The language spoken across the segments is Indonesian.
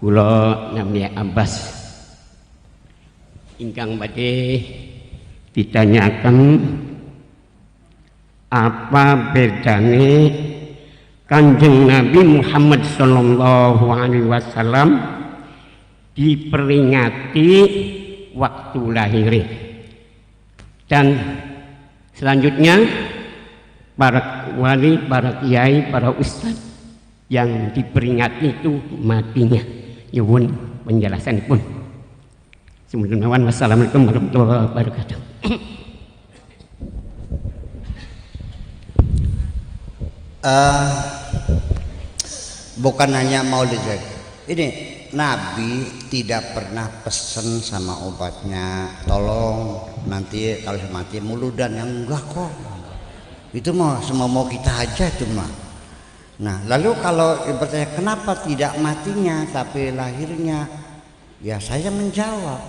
Kula nami Abbas ingkang badhe ditanyakan apa bedane Kanjeng Nabi Muhammad Sallallahu Alaihi Wasallam diperingati waktu lahir, dan selanjutnya para wali, para kiai, para ustadz yang diperingati itu matinya. Yun penjelasan pun. Wassalamualaikum warahmatullahi wabarakatuh. Bukan hanya maulid, ini Nabi tidak pernah pesen sama obatnya, tolong nanti kalau mati muludan, yang enggak kok. Itu mah semua mau kita aja itu mah. Nah, lalu kalau bertanya kenapa tidak matinya tapi lahirnya, ya saya menjawab,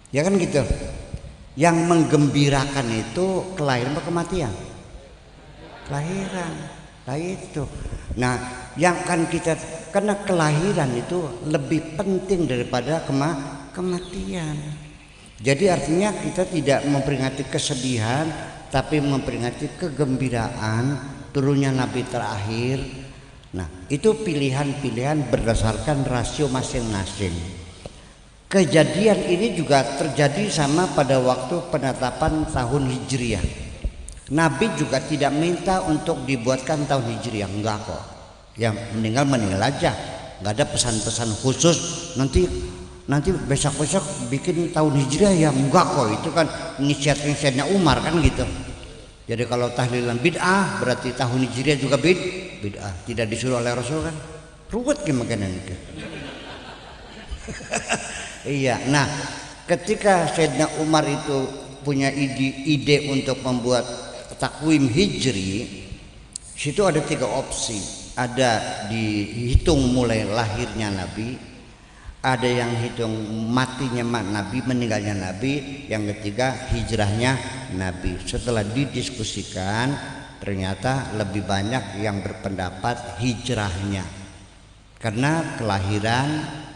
ya kan gitu. Yang menggembirakan itu kelahiran atau kematian? Kelahiran, lah itu. Nah, yang kan kita, karena kelahiran itu lebih penting daripada kematian. Jadi artinya kita tidak memperingati kesedihan, tapi memperingati kegembiraan turunnya Nabi terakhir. Nah, itu pilihan-pilihan berdasarkan rasio masing-masing. Kejadian ini juga terjadi sama pada waktu penetapan tahun Hijriah. Nabi juga tidak minta untuk dibuatkan tahun Hijriah, enggak kok. Yang meninggal aja, enggak ada pesan-pesan khusus nanti besok-besok bikin tahun Hijriah, ya enggak kok. Itu kan inisiatifnya Umar kan gitu. Jadi kalau tahlilan bid'ah berarti tahun Hijriah juga bid'ah, tidak disuruh oleh Rasul kan? Ruwet gimana itu? Iya. Nah, ketika Sayyidina Umar itu punya ide untuk membuat takwim Hijri, situ ada 3 opsi. Ada dihitung mulai lahirnya Nabi, ada yang hitung matinya Nabi, meninggalnya Nabi, yang ketiga hijrahnya Nabi. Setelah didiskusikan, ternyata lebih banyak yang berpendapat hijrahnya, karena kelahiran,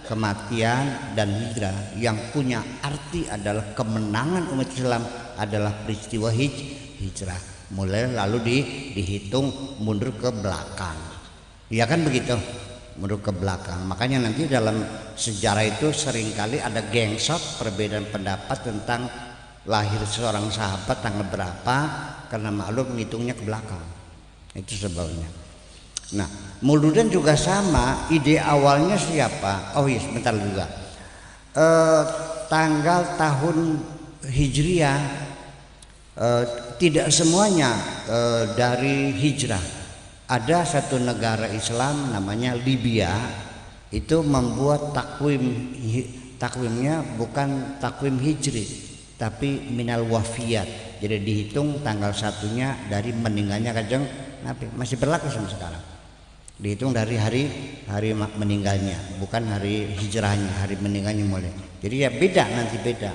kematian, dan hijrah yang punya arti adalah kemenangan umat Islam adalah peristiwa hijrah. Mulai lalu dihitung mundur ke belakang, ya kan begitu, mundur ke belakang. Makanya nanti dalam sejarah itu seringkali ada gengsot, perbedaan pendapat tentang lahir seorang sahabat tanggal berapa, karena maklum menghitungnya ke belakang. Itu sebabnya. Nah, Maulidan juga sama. Ide awalnya siapa? Oh iya, sebentar juga. Tanggal tahun Hijriah tidak semuanya dari hijrah. Ada satu negara Islam namanya Libya, itu membuat takwimnya bukan takwim hijri, tapi minal wafiyat. Jadi dihitung tanggal satunya dari meninggalnya Kanjeng Nabi. Masih berlaku sampai sekarang. Dihitung dari hari meninggalnya, bukan hari hijrahnya, hari meninggalnya mulai. Jadi ya beda, nanti beda.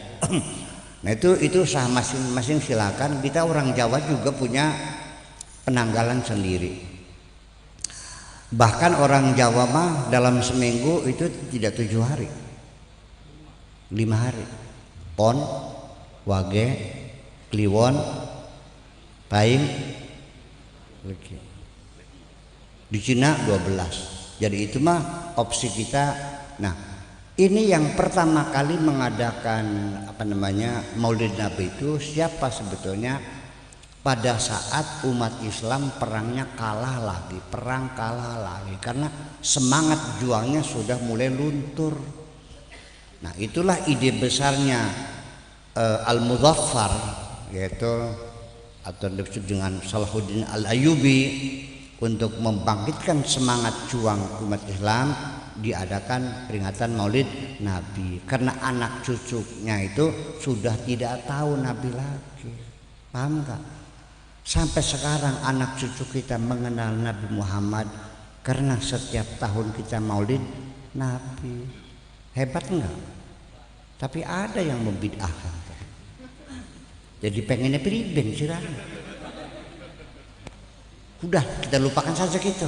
Nah itu sah masing-masing, silakan. Kita orang Jawa juga punya penanggalan sendiri. Bahkan orang Jawa mah dalam seminggu itu tidak 7 hari, 5 hari. Pon, Wage, Kliwon, Paing, di Cina 12. Jadi itu mah opsi kita. Nah, ini yang pertama kali mengadakan Maulid Nabi itu siapa sebetulnya? Pada saat umat Islam perang kalah lagi, karena semangat juangnya sudah mulai luntur. Nah, itulah ide besarnya Al-Muzaffar, yaitu atau disebut dengan Salahuddin Al-Ayyubi, untuk membangkitkan semangat juang umat Islam. Diadakan peringatan Maulid Nabi, karena anak cucunya itu sudah tidak tahu Nabi lagi. Paham gak? Sampai sekarang anak cucu kita mengenal Nabi Muhammad karena setiap tahun kita Maulid Nabi. Hebat enggak? Tapi ada yang membid'ahkan. Jadi pengennya priben sirana. Udah, kita lupakan saja gitu.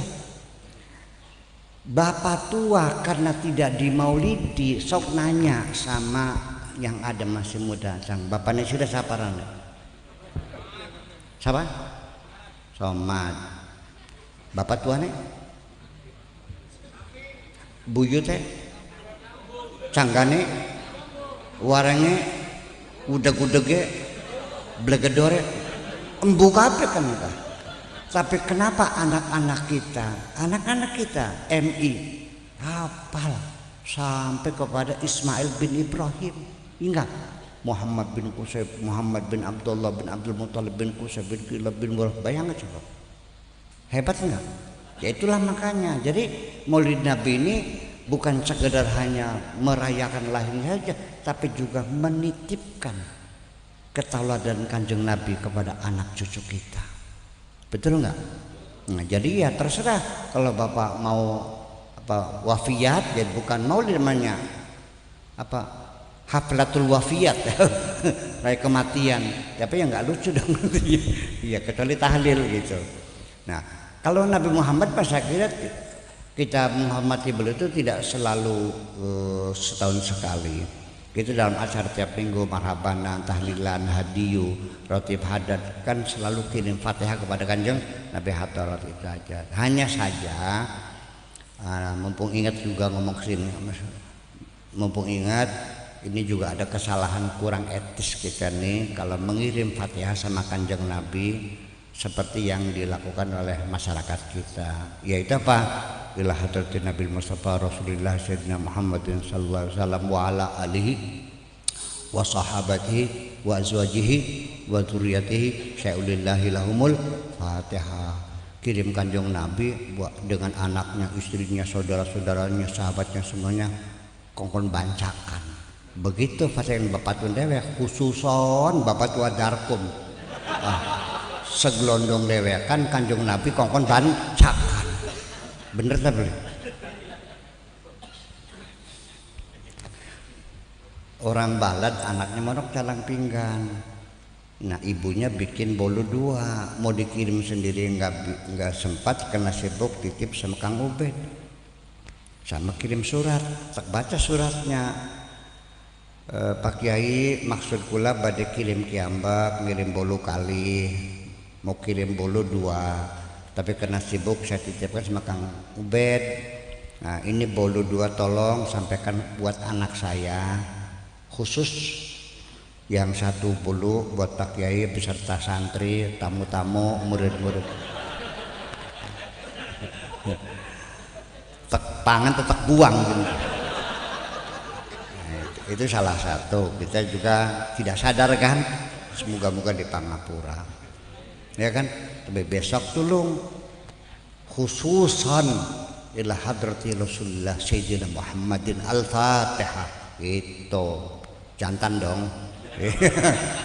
Bapak tua karena tidak dimaulidi, sok nanya sama yang ada masih muda. Sang bapaknya sudah saparan. Siapa? Somad. Bapak tuane? Buyute? Canggane? Warenge? Udeg-udege? Blegedore? Embu kabeh kan kita. Tapi kenapa anak-anak kita MI hafal sampai kepada Ismail bin Ibrahim? Ingat Muhammad bin Qusay, Muhammad bin Abdullah bin Abdul Muttalib bin Qusay bin Kilab bin Murrah. Bayangkan coba, hebat enggak? Ya itulah makanya. Jadi Maulid Nabi ini bukan sekedar hanya merayakan lahirnya saja, tapi juga menitipkan keteladanan Kanjeng Nabi kepada anak cucu kita. Betul nggak? Nah, jadi ya terserah kalau Bapak mau wafiyat, jadi bukan maulid namanya haflatul wafiyat, raya kematian. Tapi ya nggak lucu dong, iya kecuali tahlil gitu. Nah, kalau Nabi Muhammad pas saya kira kita menghormati beliau itu tidak selalu setahun sekali. Itu dalam acara tiap minggu, marhabanan, tahlilan, hadiyu, rotib hadat, kan selalu kirim Fatihah kepada Kanjeng Nabi Hadarat itu aja. Hanya saja mumpung ingat juga ngomong kesini, mumpung ingat ini juga ada kesalahan kurang etis kita nih kalau mengirim Fatihah sama Kanjeng Nabi seperti yang dilakukan oleh masyarakat kita, yaitu apa? Ila hadratin Nabi Mustafa Rasulullah Sayyidina Muhammadin sallallahu alaihi wasallam wa ala alihi wa sahabatihi wa azwajihi wa dzurriyyatihi syai'ulillahi lahumul Fatihah. Kirim Kanjeng Nabi buat dengan anaknya, istrinya, saudara-saudaranya, sahabatnya semuanya kongkon bancakan. Begitu Fatihah Bapak Tun dewe khususon Bapak Tua Darkum. Segelondong dewe kan Kanjeng Nabi kongkon bancakan. Bener tak boleh? Orang balad anaknya monok calang pinggang. Nah ibunya bikin bolu 2, mau dikirim sendiri nggak sempat karena sibuk titip sama Kang Ubed. Sama kirim surat, tak baca suratnya. Pak Kiai maksud kula badai kirim kiambak, ngirim bolu kali, mau kirim bolu 2. Tapi karena sibuk saya titipkan sama Kang Ubed. Nah ini bolu 2 tolong sampaikan buat anak saya, khusus yang 1 bolu buat Pak Kiai beserta santri, tamu-tamu, murid-murid. Pangan tetap buang gitu. Nah, itu salah satu. Kita juga tidak sadar kan, semoga-moga di Pangapura. Ya kan, tapi besok tulung khususan ila hadrati Rasulullah Sayyidina Muhammadin Al-Fatihah itu jantan dong.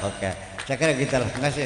Oke, saya kira gitu lah. Terima kasih.